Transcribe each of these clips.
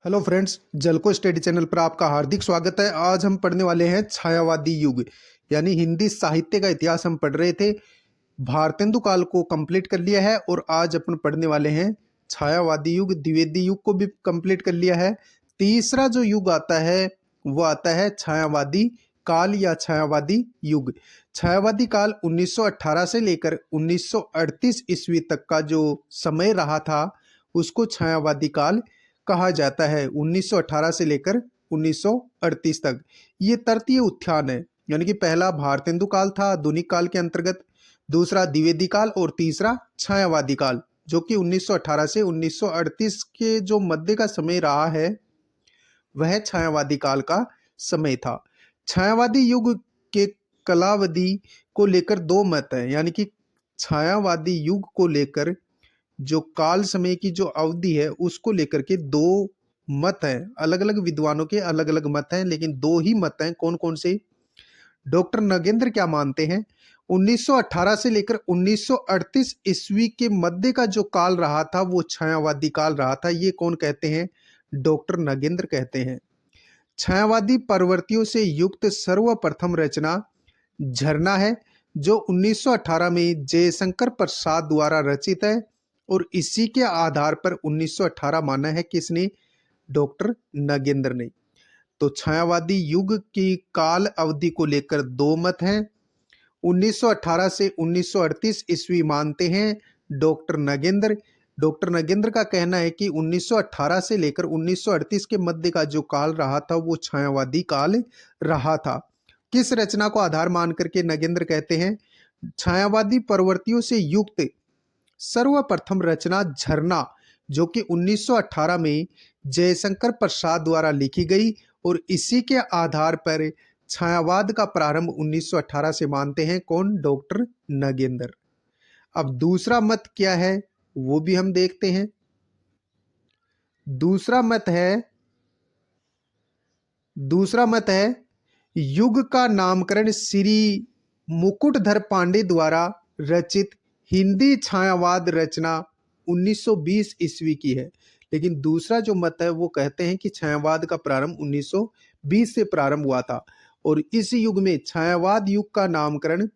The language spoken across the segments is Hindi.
हेलो फ्रेंड्स, जलको स्टडी चैनल पर आपका हार्दिक स्वागत है। आज हम पढ़ने वाले हैं छायावादी युग, यानी हिंदी साहित्य का इतिहास हम पढ़ रहे थे। भारतेंदु काल को कंप्लीट कर लिया है और आज अपन पढ़ने वाले हैं छायावादी युग। द्विवेदी युग को भी कंप्लीट कर लिया है। तीसरा जो युग आता है वो आता है छायावादी काल या छायावादी युग। छायावादी काल 1918 से लेकर 1938 ईस्वी तक का जो समय रहा था उसको छायावादी काल कहा जाता है। 1918 से लेकर 1938 तक ये तृतीय उत्थान है, यानी कि पहला भारतेंदु काल था आधुनिक काल के अंतर्गत, दूसरा द्विवेदी काल और तीसरा छायावादी काल, जो कि 1918 से 1938 के जो मध्य का समय रहा है वह छायावादी काल का समय था। छायावादी युग के कालावधि को लेकर दो मत हैं, यानी कि छायावादी युग को लेकर जो काल समय की जो अवधि है उसको लेकर के दो मत हैं। अलग अलग विद्वानों के अलग अलग मत हैं, लेकिन दो ही मत हैं। कौन कौन से? डॉक्टर नगेंद्र क्या मानते हैं? 1918 से लेकर 1938 ईस्वी के मध्य का जो काल रहा था वो छायावादी काल रहा था। ये कौन कहते हैं? डॉक्टर नगेंद्र कहते हैं। छायावादी प्रवृत्तियों से युक्त सर्वप्रथम रचना झरना है, जो 1918 में जयशंकर प्रसाद द्वारा रचित है और इसी के आधार पर 1918 माना है किसने? डॉक्टर नगेंद्र ने। तो छायावादी युग की काल अवधि को लेकर दो मत हैं। 1918 से 1938 ईस्वी मानते हैं डॉक्टर नगेंद्र। डॉक्टर नगेंद्र का कहना है कि 1918 से लेकर 1938 के मध्य का जो काल रहा था वो छायावादी काल रहा था। किस रचना को आधार मान करके नगेंद्र कहते हैं? छायावादी प्रवृत्तियों से युक्त सर्वप्रथम रचना झरना, जो कि 1918 में जयशंकर प्रसाद द्वारा लिखी गई और इसी के आधार पर छायावाद का प्रारंभ 1918 से मानते हैं। कौन? डॉक्टर नगेंद्र। अब दूसरा मत क्या है वो भी हम देखते हैं। दूसरा मत है युग का नामकरण श्री मुकुटधर पांडे द्वारा रचित हिंदी छायावाद रचना 1920 ईस्वी की है। लेकिन दूसरा जो मत है वो कहते हैं कि छायावाद का प्रारंभ 1920 से प्रारंभ हुआ था और इस युग में छायावाद युग का नामकरण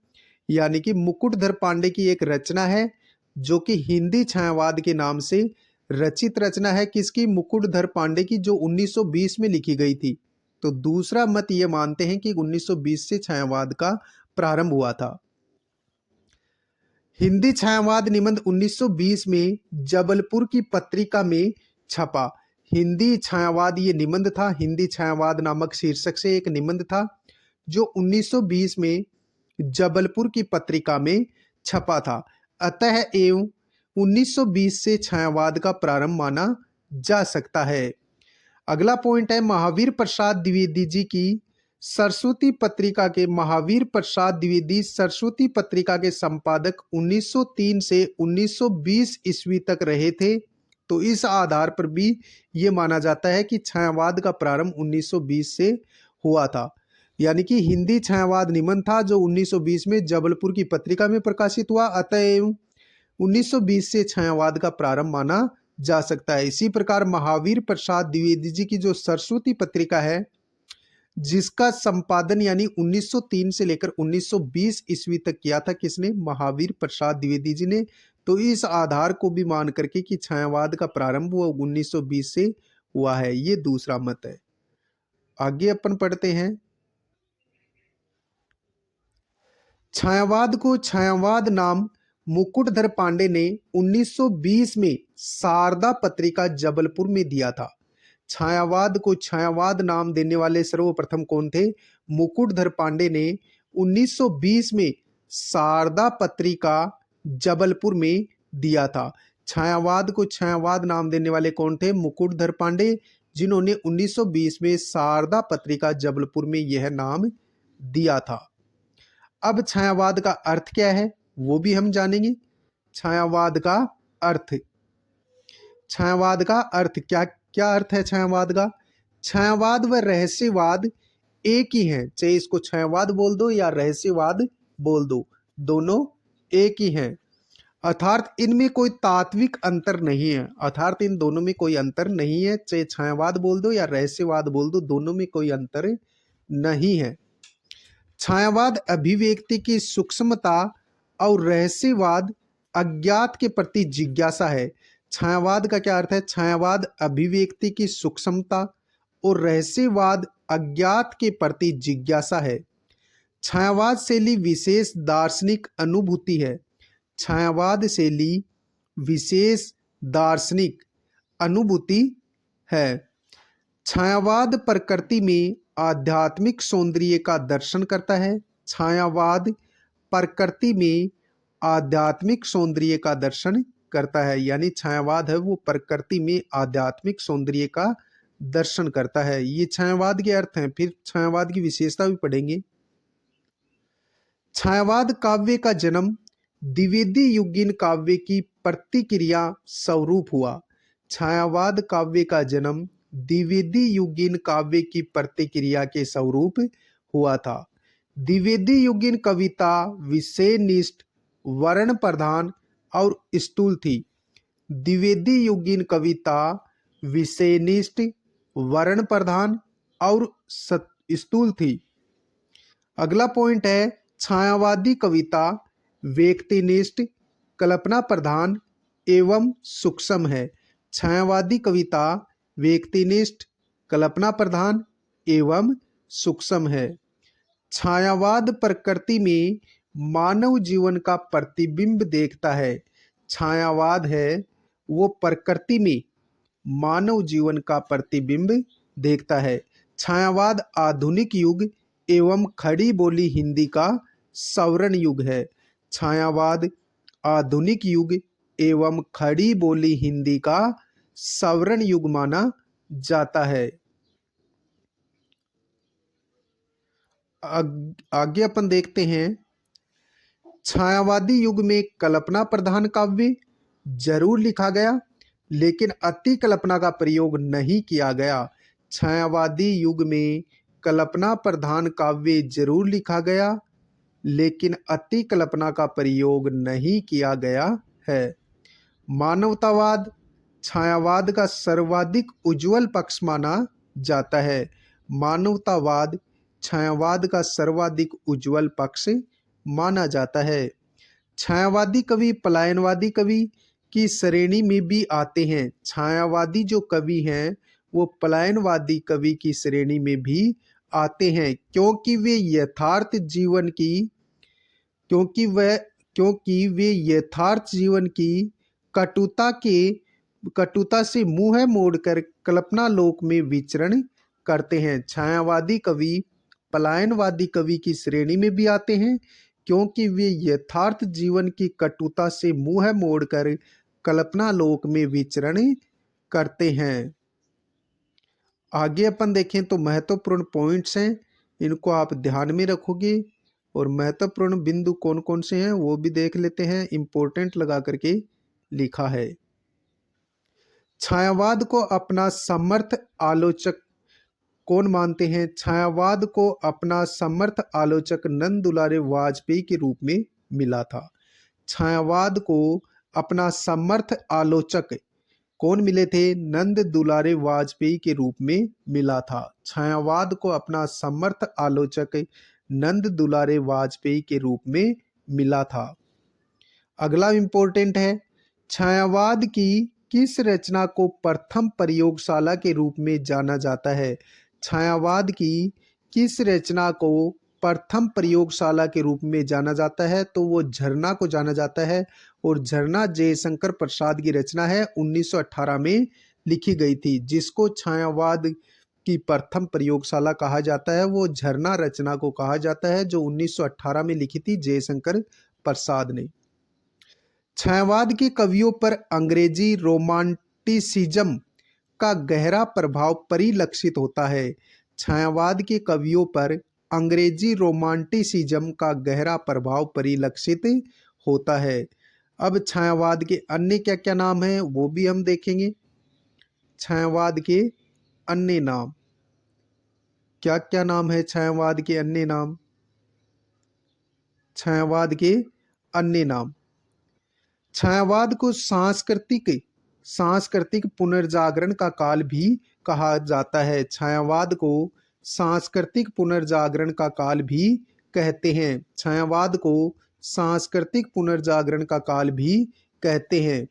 यानी कि मुकुटधर पांडे की एक रचना है जो कि हिंदी छायावाद के नाम से रचित रचना है। किसकी? मुकुटधर पांडे की, जो 1920 में लिखी गई थी। तो दूसरा मत ये मानते हैं कि 1920 से छायावाद का प्रारंभ हुआ था। हिंदी छायावाद निबंध 1920 में जबलपुर की पत्रिका में छपा। हिंदी छायावाद ये निबंध था। हिंदी छायावाद नामक शीर्षक से एक निबंध था जो 1920 में जबलपुर की पत्रिका में छपा था। अतः एवं 1920 से छायावाद का प्रारंभ माना जा सकता है। अगला पॉइंट है महावीर प्रसाद द्विवेदी जी की सरस्वती पत्रिका के महावीर प्रसाद द्विवेदी सरस्वती पत्रिका के संपादक 1903 से 1920 ईस्वी तक रहे थे। तो इस आधार पर भी ये माना जाता है कि छायावाद का प्रारंभ 1920 से हुआ था। यानी कि हिंदी छायावाद निबंध था जो 1920 में जबलपुर की पत्रिका में प्रकाशित हुआ। अतएव 1920 से छायावाद का प्रारंभ माना जा सकता है। इसी प्रकार महावीर प्रसाद द्विवेदी जी की जो सरस्वती पत्रिका है जिसका संपादन यानी 1903 से लेकर 1920 ईस्वी तक किया था किसने? महावीर प्रसाद द्विवेदी जी ने। तो इस आधार को भी मान करके कि छायावाद का प्रारंभ वो 1920 से हुआ है, ये दूसरा मत है। आगे अपन पढ़ते हैं। छायावाद को छायावाद नाम मुकुटधर पांडे ने 1920 में शारदा पत्रिका जबलपुर में दिया था। छायावाद को छायावाद नाम देने वाले सर्वप्रथम कौन थे? मुकुटधर पांडे ने 1920 में शारदा पत्रिका जबलपुर में दिया था। छायावाद को छायावाद नाम देने वाले कौन थे? मुकुटधर पांडे, जिन्होंने 1920 में शारदा पत्रिका जबलपुर में यह नाम दिया था। अब छायावाद का अर्थ क्या है वो भी हम जानेंगे। छायावाद का अर्थ, छायावाद का अर्थ क्या क्या अर्थ है छायावाद का? छायावाद व रहस्यवाद एक ही है, चाहे इसको छायावाद बोल दो या रहस्यवाद बोल दो, दोनों एक ही हैं। अर्थात इनमें कोई तात्विक अंतर नहीं है, अर्थात इन दोनों में कोई अंतर नहीं है, चाहे छायावाद बोल दो या रहस्यवाद बोल दो, दोनों में कोई अंतर नहीं है। छायावाद अभिव्यक्ति की सूक्ष्मता और रहस्यवाद अज्ञात के प्रति जिज्ञासा है। छायावाद का क्या अर्थ है? छायावाद अभिव्यक्ति की सूक्ष्मता और रहस्यवाद अज्ञात के प्रति जिज्ञासा है। छायावाद शैली विशेष दार्शनिक अनुभूति है। छायावाद शैली विशेष दार्शनिक अनुभूति है। छायावाद प्रकृति में आध्यात्मिक सौंदर्य का दर्शन करता है। छायावाद प्रकृति में आध्यात्मिक सौंदर्य का दर्शन करता है, यानी छायावाद है वो प्रकृति में आध्यात्मिक सौंदर्य का दर्शन करता है। ये छायावाद के अर्थ हैं। फिर छायावाद की विशेषता भी पढ़ेंगे। छायावाद काव्य का जन्म द्विवेदी युगीन काव्य की प्रतिक्रिया स्वरूप हुआ। छायावाद काव्य का जन्म द्विवेदी युगीन काव्य की प्रतिक्रिया के स्वरूप हुआ था। द्विवेदी युगीन कविता विषयनिष्ठ, वर्ण प्रधान और स्थूल थी। द्विवेदी युगीन कविता विषयनिष्ठ, वर्ण प्रधान और स्थूल थी। अगला पॉइंट है छायावादी कविता व्यक्तिनिष्ठ, कल्पना प्रधान एवं सूक्ष्म है। छायावादी कविता व्यक्तिनिष्ठ, कल्पना प्रधान एवं सूक्ष्म है। छायावाद प्रकृति में मानव जीवन का प्रतिबिंब देखता है। छायावाद है वो प्रकृति में मानव जीवन का प्रतिबिंब देखता है। छायावाद आधुनिक युग एवं खड़ी बोली हिंदी का स्वर्ण युग है। छायावाद आधुनिक युग एवं खड़ी बोली हिंदी का स्वर्ण युग माना जाता है। आगे अपन देखते हैं, छायावादी युग में कल्पना प्रधान काव्य जरूर लिखा गया, लेकिन अति कल्पना का प्रयोग नहीं किया गया। छायावादी युग में कल्पना प्रधान काव्य जरूर लिखा गया, लेकिन अति कल्पना का प्रयोग नहीं किया गया है। मानवतावाद छायावाद का सर्वाधिक उज्जवल पक्ष माना जाता है। मानवतावाद छायावाद का सर्वाधिक उज्जवल पक्ष माना जाता है। छायावादी कवि पलायनवादी कवि की श्रेणी में भी आते हैं। छायावादी जो कवि हैं वो पलायनवादी कवि की श्रेणी में भी आते हैं, क्योंकि वे यथार्थ जीवन की कटुता से मुंह मोड़कर कल्पना लोक में विचरण करते हैं। छायावादी कवि पलायनवादी कवि की श्रेणी में भी आते हैं, क्योंकि वे यथार्थ जीवन की कटुता से मुंह मोड़कर कल्पना लोक में विचरण करते हैं। आगे अपन देखें तो महत्वपूर्ण पॉइंट्स हैं, इनको आप ध्यान में रखोगे, और महत्वपूर्ण बिंदु कौन कौन से हैं वो भी देख लेते हैं। इंपॉर्टेंट लगा करके लिखा है। छायावाद को अपना समर्थ आलोचक कौन मानते हैं? छायावाद को अपना समर्थ आलोचक नंद दुलारे वाजपेयी के रूप में मिला था। छायावाद को अपना समर्थ आलोचक कौन मिले थे? नंद दुलारे वाजपेयी के रूप में मिला था। छायावाद को अपना समर्थ आलोचक नंद दुलारे वाजपेयी के रूप में मिला था। अगला इंपॉर्टेंट है, छायावाद की किस रचना को प्रथम प्रयोगशाला के रूप में जाना जाता है? छायावाद की किस रचना को प्रथम प्रयोगशाला के रूप में जाना जाता है? तो वो झरना को जाना जाता है, और झरना जयशंकर प्रसाद की रचना है, 1918 में लिखी गई थी। जिसको छायावाद की प्रथम प्रयोगशाला कहा जाता है वो झरना रचना को कहा जाता है, जो 1918 में लिखी थी जयशंकर प्रसाद ने। छायावाद के कवियों पर अंग्रेजी रोमांटिसिज्म का गहरा प्रभाव परिलक्षित होता है। छायावाद के कवियों पर अंग्रेजी रोमांटिसिज्म का गहरा प्रभाव परिलक्षित होता है। अब छायावाद के अन्य क्या क्या नाम हैं वो भी हम देखेंगे। छायावाद के अन्य नाम क्या क्या नाम है? छायावाद के अन्य नाम, छायावाद के अन्य नाम। छायावाद को सांस्कृतिक पुनर्जागरण का काल भी कहा जाता है। छायावाद को सांस्कृतिक पुनर्जागरण का काल भी कहते हैं। छायावाद को सांस्कृतिक पुनर्जागरण का काल भी कहते हैं।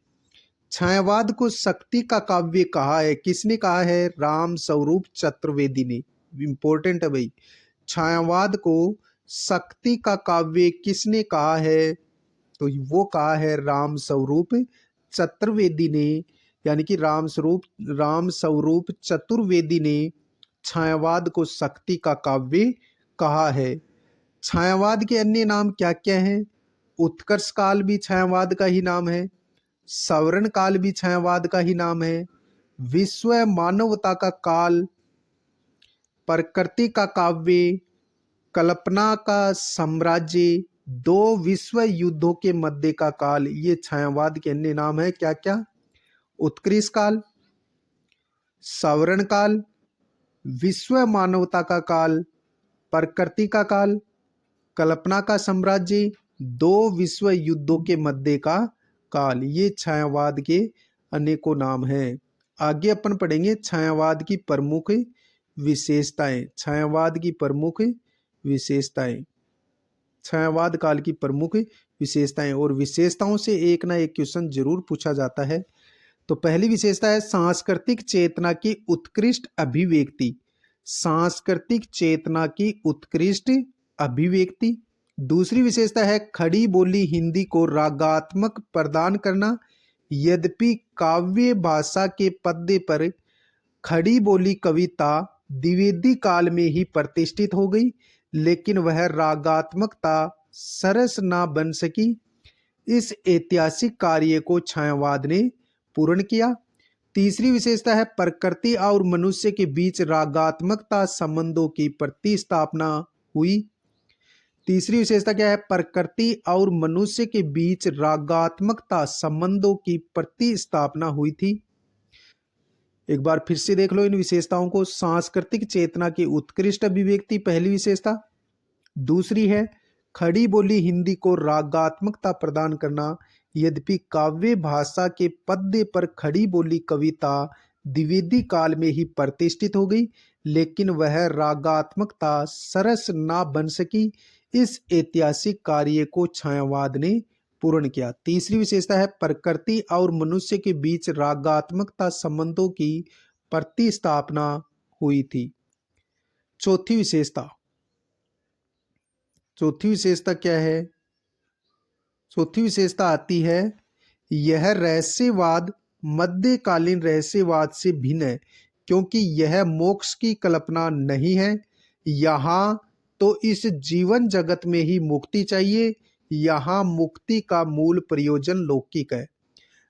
छायावाद को शक्ति का काव्य कहा है। किसने कहा है? राम स्वरूप चतुर्वेदी ने। इंपॉर्टेंट है भाई। छायावाद को शक्ति का काव्य किसने कहा है? तो वो कहा है राम स्वरूप चतुर्वेदी ने, यानी कि राम स्वरूप चतुर्वेदी ने छायावाद को शक्ति का काव्य कहा है। छायावाद के अन्य नाम क्या क्या हैं? उत्कर्ष काल भी छायावाद का ही नाम है। सवर्ण काल भी छायावाद का ही नाम है। विश्व मानवता का काल, प्रकृति का काव्य, कल्पना का साम्राज्य, दो विश्व युद्धों के मध्य का काल, ये छायावाद के अन्य नाम है। क्या क्या? उत्कृष्ट काल, सवर्ण काल, विश्व मानवता का काल, प्रकृति का काल, कल्पना का साम्राज्य, दो विश्व युद्धों के मध्य का काल, ये छायावाद के अनेकों नाम हैं। आगे अपन पढ़ेंगे छायावाद की प्रमुख विशेषताएं। छायावाद की प्रमुख विशेषताएं, छायावाद काल की प्रमुख विशेषताएं, और विशेषताओं से एक ना एक क्वेश्चन जरूर पूछा जाता है। तो पहली विशेषता है सांस्कृतिक चेतना की उत्कृष्ट अभिव्यक्ति। सांस्कृतिक चेतना की उत्कृष्ट अभिव्यक्ति। दूसरी विशेषता है खड़ी बोली हिंदी को रागात्मक प्रदान करना। यद्यपि काव्य भाषा के पद्य पर खड़ी बोली कविता द्विवेदी काल में ही प्रतिष्ठित हो गई, लेकिन वह रागात्मकता सरस ना बन सकी। इस ऐतिहासिक कार्य को छायावाद ने पूर्ण किया। तीसरी विशेषता है प्रकृति और मनुष्य के बीच रागात्मकता संबंधों की प्रतिस्थापना हुई। तीसरी विशेषता क्या है? प्रकृति और मनुष्य के बीच रागात्मकता संबंधों की प्रतिस्थापना हुई थी। एक बार फिर से देख लो इन विशेषताओं को। सांस्कृतिक चेतना की उत्कृष्ट अभिव्यक्ति पहली विशेषता। दूसरी है खड़ी बोली हिंदी को रागात्मकता प्रदान करना। यद्यपि काव्य भाषा के पद्य पर खड़ी बोली कविता द्विवेदी काल में ही प्रतिष्ठित हो गई, लेकिन वह रागात्मकता सरस ना बन सकी। इस ऐतिहासिक कार्य को छायावाद ने पूर्ण किया। तीसरी विशेषता है प्रकृति और मनुष्य के बीच रागात्मकता संबंधों की प्रतिस्थापना हुई थी। चौथी विशेषता क्या है? चौथी विशेषता आती है यह रहस्यवाद मध्यकालीन रहस्यवाद से भिन्न है, क्योंकि यह मोक्ष की कल्पना नहीं है। यहाँ तो इस जीवन जगत में ही मुक्ति चाहिए। यहाँ मुक्ति का मूल प्रयोजन लौकिक है।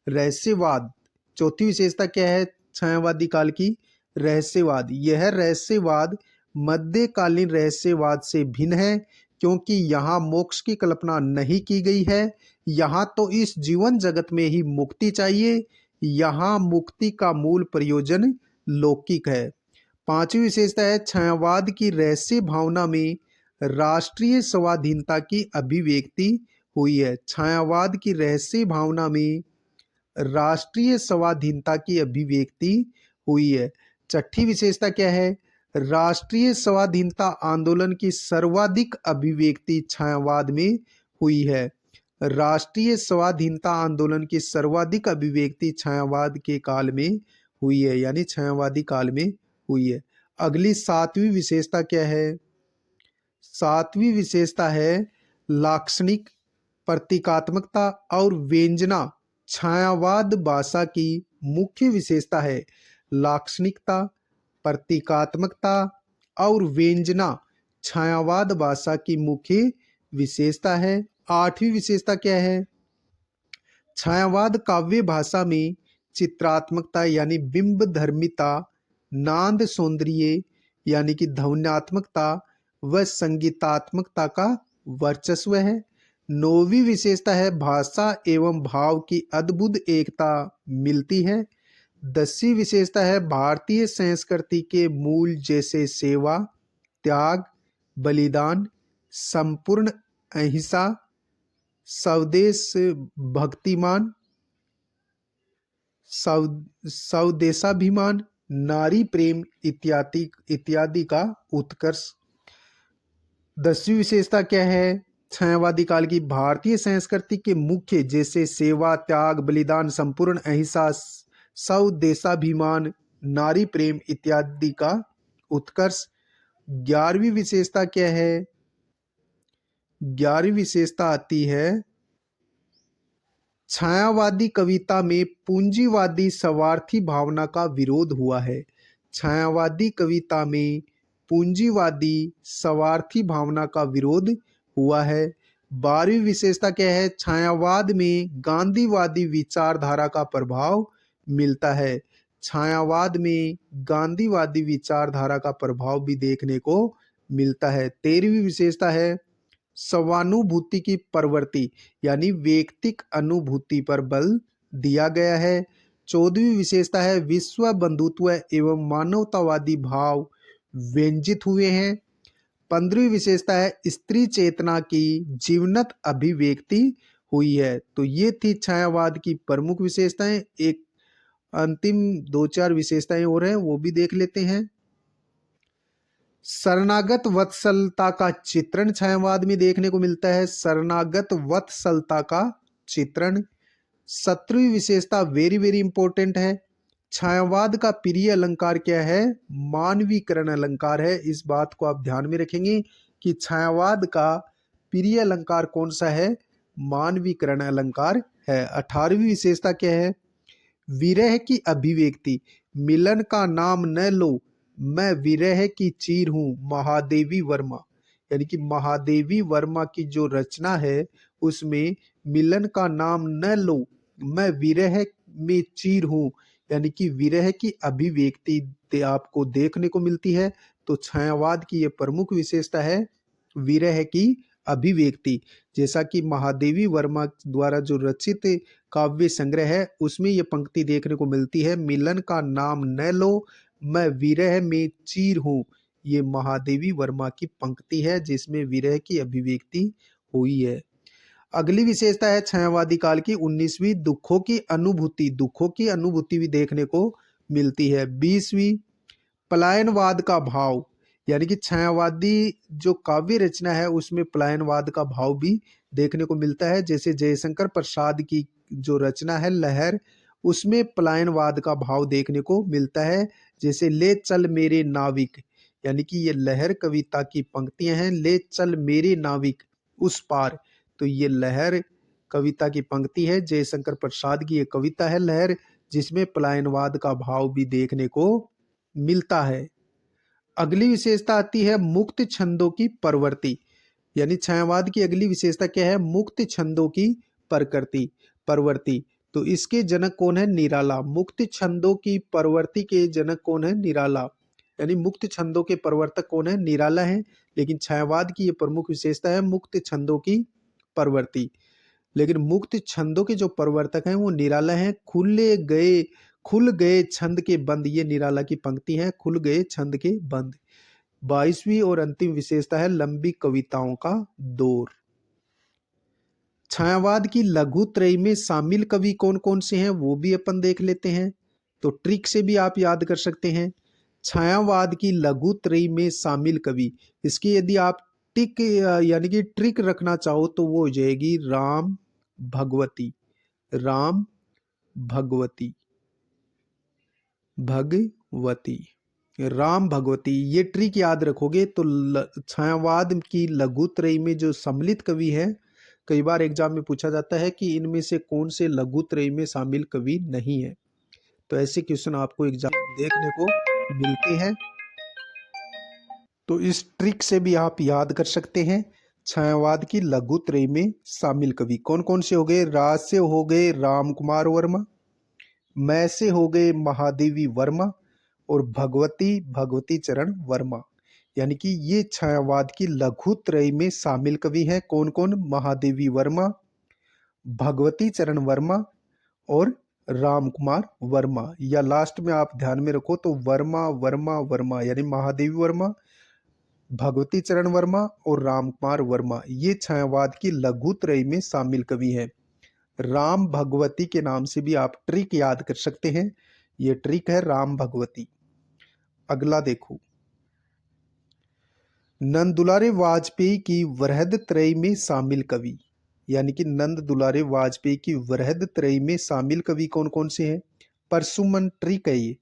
रहस्यवाद, चौथी विशेषता क्या है छायावादी काल की? रहस्यवाद। यह रहस्यवाद मध्यकालीन रहस्यवाद से भिन्न है, क्योंकि यहाँ मोक्ष की कल्पना नहीं की गई है। यहाँ तो इस जीवन जगत में ही मुक्ति चाहिए। यहाँ मुक्ति का मूल प्रयोजन लौकिक है। पांचवी विशेषता है छायावाद की रहस्य भावना में राष्ट्रीय स्वाधीनता की अभिव्यक्ति हुई है। छायावाद की रहस्य भावना में राष्ट्रीय स्वाधीनता की अभिव्यक्ति हुई है। छठी विशेषता क्या है? राष्ट्रीय स्वाधीनता आंदोलन की सर्वाधिक अभिव्यक्ति छायावाद में हुई है। राष्ट्रीय स्वाधीनता आंदोलन की सर्वाधिक अभिव्यक्ति छायावाद के काल में हुई है, यानी छायावादी काल में हुई है। अगली सातवीं विशेषता क्या है? सातवीं विशेषता है लाक्षणिक, प्रतीकात्मकता और व्यंजना छायावाद भाषा की मुख्य विशेषता है। लाक्षणिकता, प्रतीकात्मकता और व्यंजना छायावाद भाषा की मुख्य विशेषता है। आठवीं विशेषता क्या है? छायावाद काव्य भाषा में चित्रात्मकता यानी बिंब धर्मिता, नाद सौंदर्य यानी कि ध्वन्यात्मकता व संगीतात्मकता का वर्चस्व है। नौवीं विशेषता है भाषा एवं भाव की अद्भुत एकता मिलती है। 10वीं विशेषता है भारतीय संस्कृति के मूल जैसे सेवा, त्याग, बलिदान, संपूर्ण अहिंसा, स्वदेश भक्तिमान, स्वदेशाभिमान, नारी प्रेम इत्यादि इत्यादि का उत्कर्ष। 10वीं विशेषता क्या है छायावादी काल की? भारतीय संस्कृति के मुख्य जैसे सेवा, त्याग, बलिदान, संपूर्ण अहिंसा, स्वदेशाभिमान, नारी प्रेम इत्यादि का उत्कर्ष। 11वीं विशेषता क्या है? 11वीं विशेषता आती है छायावादी कविता में पूंजीवादी स्वार्थी भावना का विरोध हुआ है। छायावादी कविता में पूंजीवादी स्वार्थी भावना का विरोध हुआ है। 12वीं विशेषता क्या है? छायावाद में गांधीवादी विचारधारा का प्रभाव मिलता है। छायावाद में गांधीवादी विचारधारा का प्रभाव भी देखने को मिलता है। 13वीं विशेषता है स्वानुभूति की प्रवृत्ति, यानी व्यक्तिक अनुभूति पर बल दिया गया है। 14वीं विशेषता है विश्व बंधुत्व एवं मानवतावादी भाव व्यंजित हुए हैं। 15वीं विशेषता है स्त्री चेतना की जीवनत अभिव्यक्ति हुई है। तो ये थी छायावाद की प्रमुख विशेषताएं। एक अंतिम 2-4 विशेषताएं और हैं, वो भी देख लेते हैं। शरणागत वत्सलता का चित्रण छायावाद में देखने को मिलता है। शरणागत वत्सलता का चित्रण। 17वीं विशेषता वेरी वेरी इंपॉर्टेंट है। छायावाद का प्रिय अलंकार क्या है? मानवीकरण अलंकार है। इस बात को आप ध्यान में रखेंगे कि छायावाद का प्रिय अलंकार कौन सा है? मानवीकरण अलंकार है। 18वीं विशेषता क्या है? विरह की अभिव्यक्ति। मिलन का नाम न लो, मैं विरह की चीर हूँ, महादेवी वर्मा। यानी कि महादेवी वर्मा की जो रचना है उसमें मिलन का नाम न लो, मैं विरह में चीर हूँ, यानी कि विरह की अभिव्यक्ति आपको देखने को मिलती है। तो छायावाद की ये प्रमुख विशेषता है विरह की अभिव्यक्ति। जैसा कि महादेवी वर्मा द्वारा जो रचित काव्य संग्रह है उसमें ये पंक्ति देखने को मिलती है, मिलन का नाम न लो, मैं विरह में चीर हूँ। ये महादेवी वर्मा की पंक्ति है जिसमें विरह की अभिव्यक्ति हुई है। अगली विशेषता है छायावादी काल की 19वीं दुखों की अनुभूति। दुखों की अनुभूति भी देखने को मिलती है। 20वीं पलायनवाद का भाव, यानी कि छायावादी जो काव्य रचना है उसमें पलायनवाद का भाव भी देखने को मिलता है। जैसे जयशंकर प्रसाद की जो रचना है लहर, उसमें पलायनवाद का भाव देखने को मिलता है। जैसे ले चल मेरे नाविक, यानी कि ये लहर कविता की पंक्तियां हैं, ले चल मेरे नाविक उस पार। तो ये लहर कविता की पंक्ति है, जयशंकर प्रसाद की ये कविता है लहर, जिसमें पलायनवाद का भाव भी देखने को मिलता है। अगली विशेषता आती है मुक्त छंदों की प्रवृत्ति, यानी छायावाद की अगली विशेषता क्या है? मुक्त छंदों की प्रवृत्ति। तो इसके जनक कौन है? निराला। मुक्त छंदों की प्रवृत्ति के जनक कौन है? निराला। यानी मुक्त छंदों के प्रवर्तक कौन है? निराला है। लेकिन छायावाद की ये प्रमुख विशेषता है मुक्त छंदों की प्रवृत्ति। लेकिन मुक्त छंदों के जो प्रवर्तक हैं वो निराला हैं। खुल गए छंद के बंद, ये निराला की पंक्ति है, खुल गए छंद के बंद। 22वीं और अंतिम विशेषता है लंबी कविताओं का दौर। छायावाद की लघु त्रयी में शामिल कवि कौन कौन से हैं वो भी अपन देख लेते हैं। तो ट्रिक से भी आप याद कर सकते हैं। छायावाद की लघु त्रयी में शामिल कवि, इसकी यदि आप टिक यानी कि ट्रिक रखना चाहो तो वो हो जाएगी राम भगवती। राम भगवती, राम भगवती, ये ट्रिक याद रखोगे तो छायावाद की लघु त्रयी में जो सम्मिलित कवि है, कई बार एग्जाम में पूछा जाता है कि इनमें से कौन से लघु त्रयी में शामिल कवि नहीं है। तो ऐसे क्वेश्चन आपको एग्जाम देखने को मिलते हैं। तो इस ट्रिक से भी आप याद कर सकते हैं। छायावाद की लघु त्रयी में शामिल कवि कौन कौन से हो गए? राज से हो गए राम कुमार वर्मा, मैं से हो गए महादेवी वर्मा, और भगवती चरण वर्मा। यानी कि ये छायावाद की लघु त्रयी में शामिल कवि हैं। कौन कौन? महादेवी वर्मा, भगवती चरण वर्मा और राम कुमार वर्मा। या लास्ट में आप ध्यान में रखो तो वर्मा वर्मा वर्मा, यानी महादेवी वर्मा, भगवती चरण वर्मा और रामकुमार वर्मा ये छायावाद की लघुत्रयी में शामिल कवि हैं। राम भगवती के नाम से भी आप ट्रिक याद कर सकते हैं। ये ट्रिक है राम भगवती। अगला देखो, नंद दुलारे वाजपेयी की वृहद त्रयी में शामिल कवि, यानी कि नंद दुलारे वाजपेयी की वृहद त्रयी में शामिल कवि कौन कौन से हैं? परसुमन ट्रिक है ये,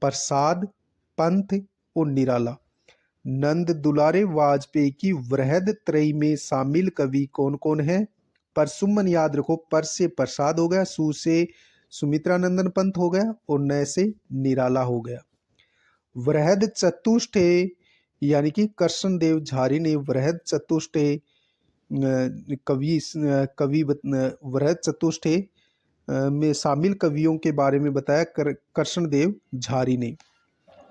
प्रसाद, पंथ और निराला। नंद दुलारे वाजपेयी की वृहद त्रयी में शामिल कवि कौन कौन है? परसुमन याद रखो, पर से प्रसाद हो गया, सु से सुमित्रा नंदन पंत हो गया और न से निराला हो गया। वृहद चतुष्टय यानी कि कृष्णदेव झारी ने वृहद चतुष्टय वृहद चतुष्टय में शामिल कवियों के बारे में बताया कृष्णदेव झारी ने।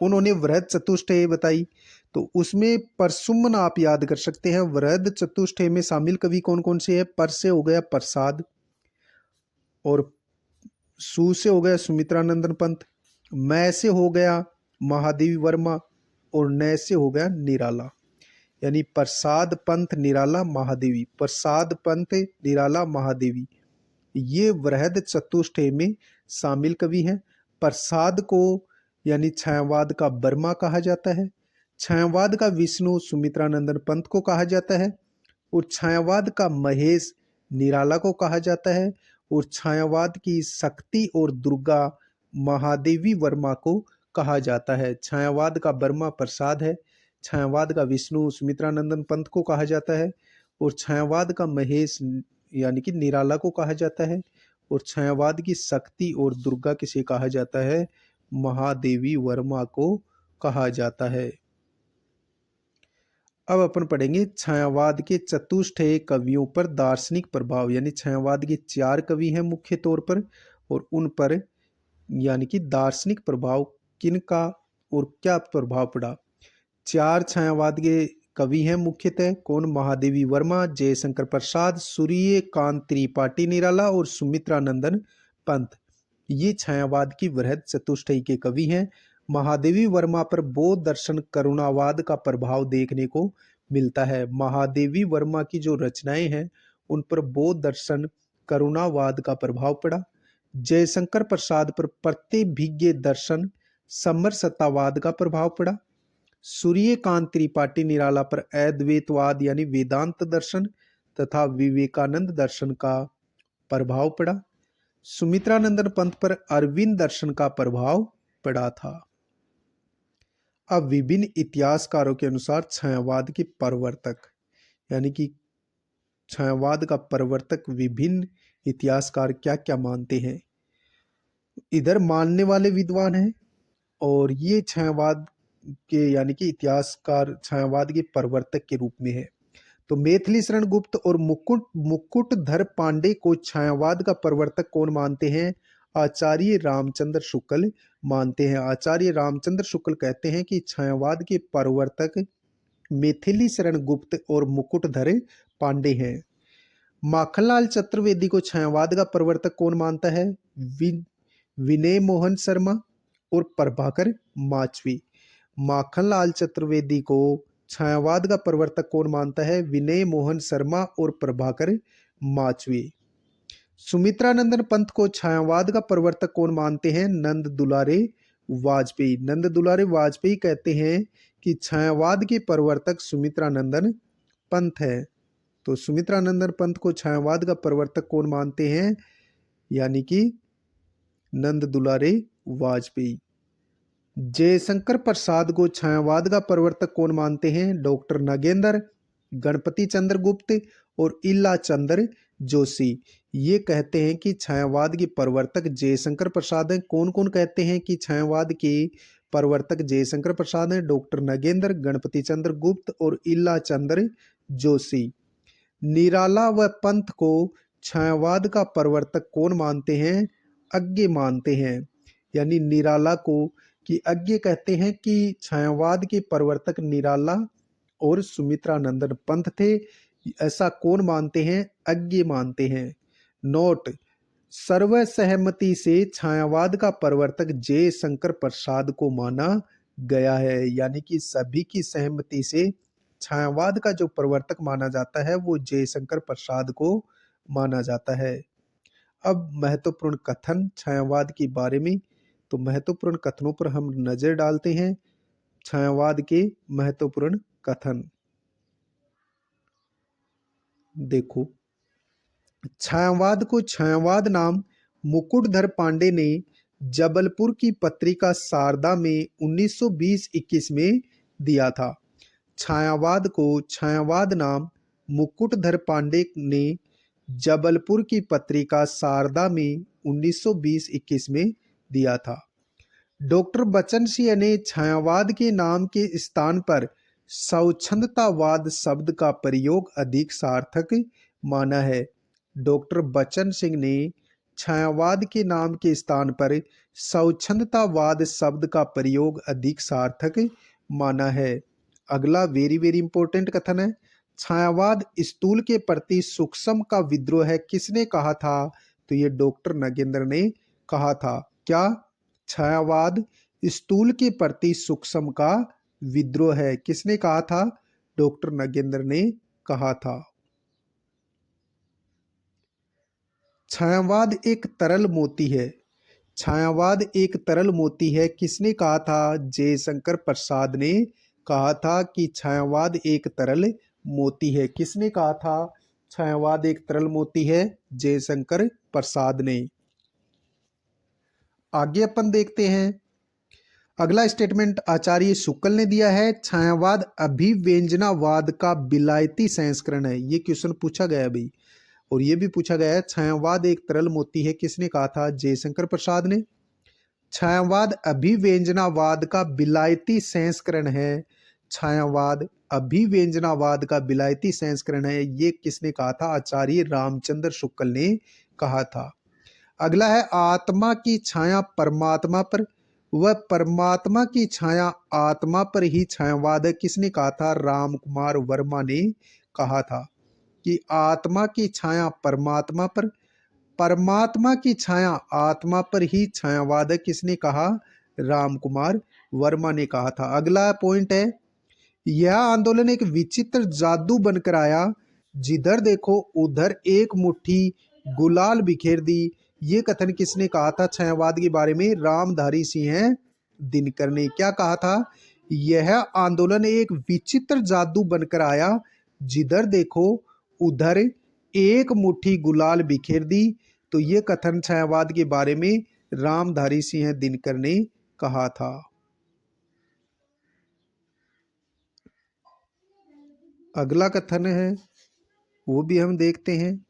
उन्होंने वृहद चतुष्टय बताई, तो उसमें परसुमन आप याद कर सकते हैं। वृहद चतुष्टय में शामिल कवि कौन कौन से हैं? पर से हो गया प्रसाद और सु से हो गया सुमित्रानंदन पंत, मैं से हो गया महादेवी वर्मा और न से हो गया निराला। यानी प्रसाद, पंत, निराला, महादेवी, प्रसाद, पंत, निराला, महादेवी, ये वृहद चतुष्टय में शामिल कवि हैं। प्रसाद को यानी छायावाद का बर्मा कहा जाता है, छायावाद का विष्णु सुमित्रानंदन पंत को कहा जाता है और छायावाद का महेश निराला को कहा जाता है और छायावाद की शक्ति और दुर्गा महादेवी वर्मा को कहा जाता है। छायावाद का बर्मा प्रसाद है, छायावाद का विष्णु सुमित्रानंदन पंत को कहा जाता है और छायावाद का महेश यानी कि निराला को कहा जाता है और छायावाद की शक्ति और दुर्गा किसे कहा जाता है? महादेवी वर्मा को कहा जाता है। अब अपन पढ़ेंगे छायावाद के चतुष्टय कवियों पर दार्शनिक प्रभाव, यानी छायावाद के 4 कवि हैं मुख्य तौर पर और उन पर यानी कि दार्शनिक प्रभाव किनका और क्या प्रभाव पड़ा। 4 छायावाद के कवि हैं मुख्यतः, कौन? महादेवी वर्मा, जयशंकर प्रसाद, सूर्यकांत त्रिपाठी निराला और सुमित्रानंदन पंत। ये छायावाद की वृहद चतुष्टयी के कवि हैं। महादेवी वर्मा पर बौद्ध दर्शन करुणावाद का प्रभाव देखने को मिलता है। महादेवी वर्मा की जो रचनाएं हैं उन पर बौद्ध दर्शन करुणावाद का प्रभाव पड़ा। जयशंकर प्रसाद पर प्रतिभिज्ञ दर्शन समरसतावाद का प्रभाव पड़ा। सूर्यकांत त्रिपाठी निराला पर अद्वैतवाद यानी वेदांत दर्शन तथा विवेकानंद दर्शन का प्रभाव पड़ा। सुमित्रानंदन पंत पर अरविंद दर्शन का प्रभाव पड़ा था। अब विभिन्न इतिहासकारों के अनुसार छायावाद के प्रवर्तक, यानी कि छायावाद का प्रवर्तक विभिन्न इतिहासकार क्या क्या मानते हैं। इधर मानने वाले विद्वान हैं और ये छायावाद के यानी कि इतिहासकार छायावाद के प्रवर्तक के रूप में है। तो मैथिली शरण गुप्त और मुकुटधर पांडे को छायावाद का प्रवर्तक कौन मानते हैं? आचार्य रामचंद्र शुक्ल मानते हैं। आचार्य रामचंद्र शुक्ल कहते हैं कि छायावाद के प्रवर्तक मैथिली शरण गुप्त और मुकुटधर पांडे हैं। माखनलाल चतुर्वेदी को छायावाद का प्रवर्तक कौन मानता है? विनय मोहन शर्मा और प्रभाकर माचवी। माखनलाल चतुर्वेदी को छायावाद का प्रवर्तक कौन मानता है? विनय मोहन शर्मा और प्रभाकर माचवी। सुमित्रानंदन पंत को छायावाद का प्रवर्तक कौन मानते हैं? नंद दुलारे वाजपेयी। नंद दुलारे वाजपेयी कहते हैं कि छायावाद के प्रवर्तक सुमित्रानंदन पंत है। तो सुमित्रानंदन पंत को छायावाद का प्रवर्तक कौन मानते हैं? यानी कि नंद दुलारे वाजपेयी। जयशंकर प्रसाद को छायावाद का प्रवर्तक कौन मानते हैं? डॉक्टर नागेंद्र, गणपति चंद्र गुप्त और इला चंद्र जोशी। ये कहते हैं कि छायावाद के प्रवर्तक जयशंकर प्रसाद हैं। कौन कौन कहते हैं कि छायावाद के प्रवर्तक जयशंकर प्रसाद हैं? डॉक्टर नागेंद्र, गणपति चंद्र गुप्त और इला चंद्र जोशी। निराला व पंत को छायावाद का प्रवर्तक कौन मानते हैं? अज्ञे मानते हैं। यानी निराला को कि अज्ञे कहते हैं कि छायावाद के प्रवर्तक निराला और सुमित्रानंदन पंत थे। ऐसा कौन मानते हैं? अज्ञे मानते हैं। नोट: सर्वसहमति से छायावाद का प्रवर्तक जयशंकर प्रसाद को माना गया है। यानी कि सभी की सहमति से छायावाद का जो प्रवर्तक माना जाता है वो जयशंकर प्रसाद को माना जाता है। अब महत्वपूर्ण कथन छायावाद के बारे में, तो महत्वपूर्ण कथनों पर हम नजर डालते हैं। छायावाद के महत्वपूर्ण कथन देखो, छायावाद को छायावाद नाम मुकुटधर पांडे ने जबलपुर की पत्रिका शारदा में 1920-21 में दिया था। छायावाद को छायावाद नाम मुकुटधर पांडे ने जबलपुर की पत्रिका शारदा में 1920-21 में दिया था। डॉक्टर बच्चन सिंह ने छायावाद के नाम के स्थान पर स्वच्छंदतावाद शब्द का प्रयोग अधिक सार्थक माना है। डॉक्टर बच्चन सिंह ने छायावाद के नाम के स्थान पर स्वच्छंदतावाद शब्द का प्रयोग अधिक सार्थक माना है। अगला वेरी वेरी इंपॉर्टेंट कथन है, छायावाद स्थूल के प्रति सूक्ष्म का विद्रोह है, किसने कहा था? तो ये डॉक्टर नगेंद्र ने कहा था। क्या? छायावाद स्थूल के प्रति सूक्ष्म का विद्रोह है, किसने कहा था? डॉक्टर नगेंद्र ने कहा था। छायावाद एक तरल मोती है। छायावाद एक तरल मोती है, किसने कहा था? जयशंकर प्रसाद ने कहा था कि छायावाद एक तरल मोती है। किसने कहा था छायावाद एक तरल मोती है? जयशंकर प्रसाद ने। आगे अपन देखते हैं, अगला स्टेटमेंट आचार्य शुक्ल ने दिया है, छायावाद अभिव्यंजनावाद का विलायती संस्करण है। ये क्वेश्चन पूछा गया है भाई, और ये भी पूछा गया है छायावाद एक तरल मोती है, किसने कहा था? जयशंकर प्रसाद ने। छायावाद अभिव्यंजनावाद का विलायती संस्करण है। छायावाद अभिव्यंजनावाद का विलायती संस्करण है, ये किसने कहा था? आचार्य रामचंद्र शुक्ल ने कहा था। अगला है, आत्मा की छाया परमात्मा पर व परमात्मा की छाया आत्मा पर ही छायावाद है, किसने कहा था? राम कुमार वर्मा ने कहा था कि आत्मा की छाया परमात्मा पर, परमात्मा की छाया आत्मा पर ही छायावाद है, किसने कहा? राम कुमार वर्मा ने कहा था। अगला पॉइंट है, यह आंदोलन एक विचित्र जादू बनकर आया, जिधर देखो उधर एक मुट्ठी गुलाल बिखेर दी। ये कथन किसने कहा था छायावाद के बारे में? रामधारी सिंह दिनकर ने। क्या कहा था? यह आंदोलन एक विचित्र जादू बनकर आया, जिधर देखो उधर एक मुट्ठी गुलाल बिखेर दी। तो ये कथन छायावाद के बारे में रामधारी सिंह दिनकर ने कहा था। अगला कथन है वो भी हम देखते हैं,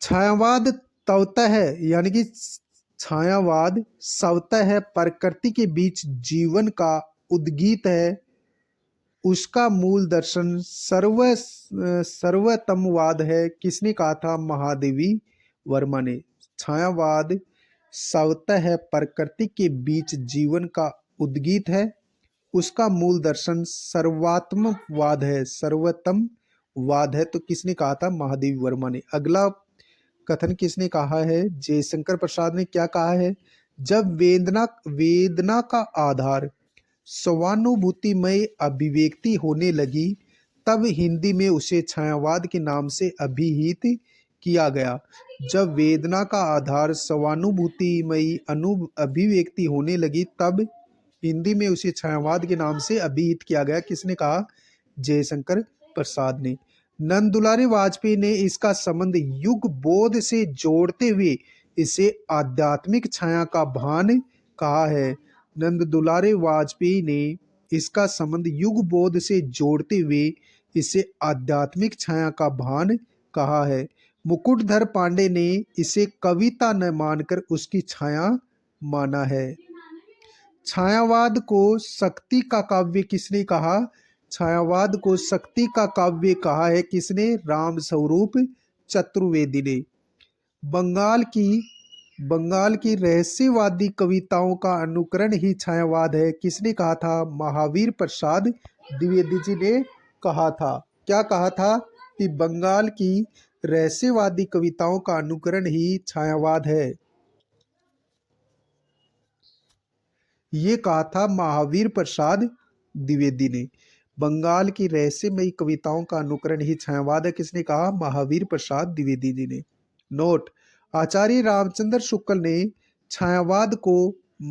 छायावाद तवतः है, यानी कि छायावाद स्वतः है प्रकृति के बीच जीवन का उद्गीत है, उसका मूल दर्शन सर्वतमवाद है, किसने कहा था? महादेवी वर्मा ने। छायावाद स्वतः है प्रकृति के बीच जीवन का उद्गीत है, उसका मूल दर्शन सर्वात्मवाद है, सर्वोत्तमवाद है, तो किसने कहा था? महादेवी वर्मा ने। अगला कथन किसने कहा है? जयशंकर प्रसाद ने। क्या कहा है? जब वेदना का आधार स्वानुभूतिमय अभिव्यक्ति होने लगी, तब हिंदी में उसे छायावाद के नाम से अभिहित किया गया। जब वेदना का आधार स्वानुभूतिमयी अभिव्यक्ति होने लगी, तब हिंदी में उसे छायावाद के नाम से अभिहित किया गया, किसने कहा? जयशंकर प्रसाद ने। नंद दुलारी वाजपेयी ने इसका संबंध युग बोध से जोड़ते हुए इसे आध्यात्मिक छाया का भान कहा है। नंद दुलारी वाजपेयी ने इसका संबंध युग बोध से जोड़ते हुए इसे आध्यात्मिक छाया का भान कहा है। मुकुटधर पांडे ने इसे कविता न मानकर उसकी छाया माना है। छायावाद को शक्ति का काव्य किसने कहा? छायावाद को शक्ति का काव्य कहा है, किसने? राम स्वरूप चतुर्वेदी ने। बंगाल की रहस्यवादी कविताओं का अनुकरण ही छायावाद है, किसने कहा था? महावीर प्रसाद द्विवेदी जी ने कहा था। क्या कहा था? कि बंगाल की रहस्यवादी कविताओं का अनुकरण ही छायावाद है, ये कहा था महावीर प्रसाद द्विवेदी ने। बंगाल की रहस्यमयी कविताओं का अनुकरण ही छायावाद है। किसने कहा? महावीर प्रसाद द्विवेदी जी ने। नोट: आचार्य रामचंद्र शुक्ल ने छायावाद को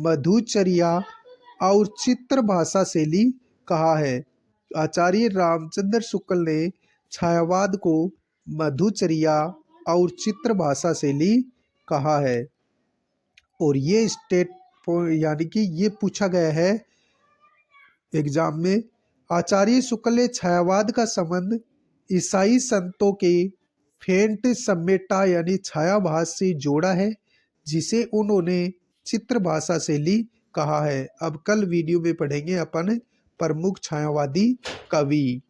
मधुचर्या और चित्र भाषा शैली कहा है। आचार्य रामचंद्र शुक्ल ने छायावाद को मधुचर्या और चित्र भाषा शैली कहा है। और ये यानी कि ये पूछा गया है एग्जाम में। आचार्य शुक्ल ने छायावाद का संबंध ईसाई संतों के फेंट समेटा यानी छायाभास से जोड़ा है, जिसे उन्होंने चित्र भाषा शैली कहा है। अब कल वीडियो में पढ़ेंगे अपन प्रमुख छायावादी कवि।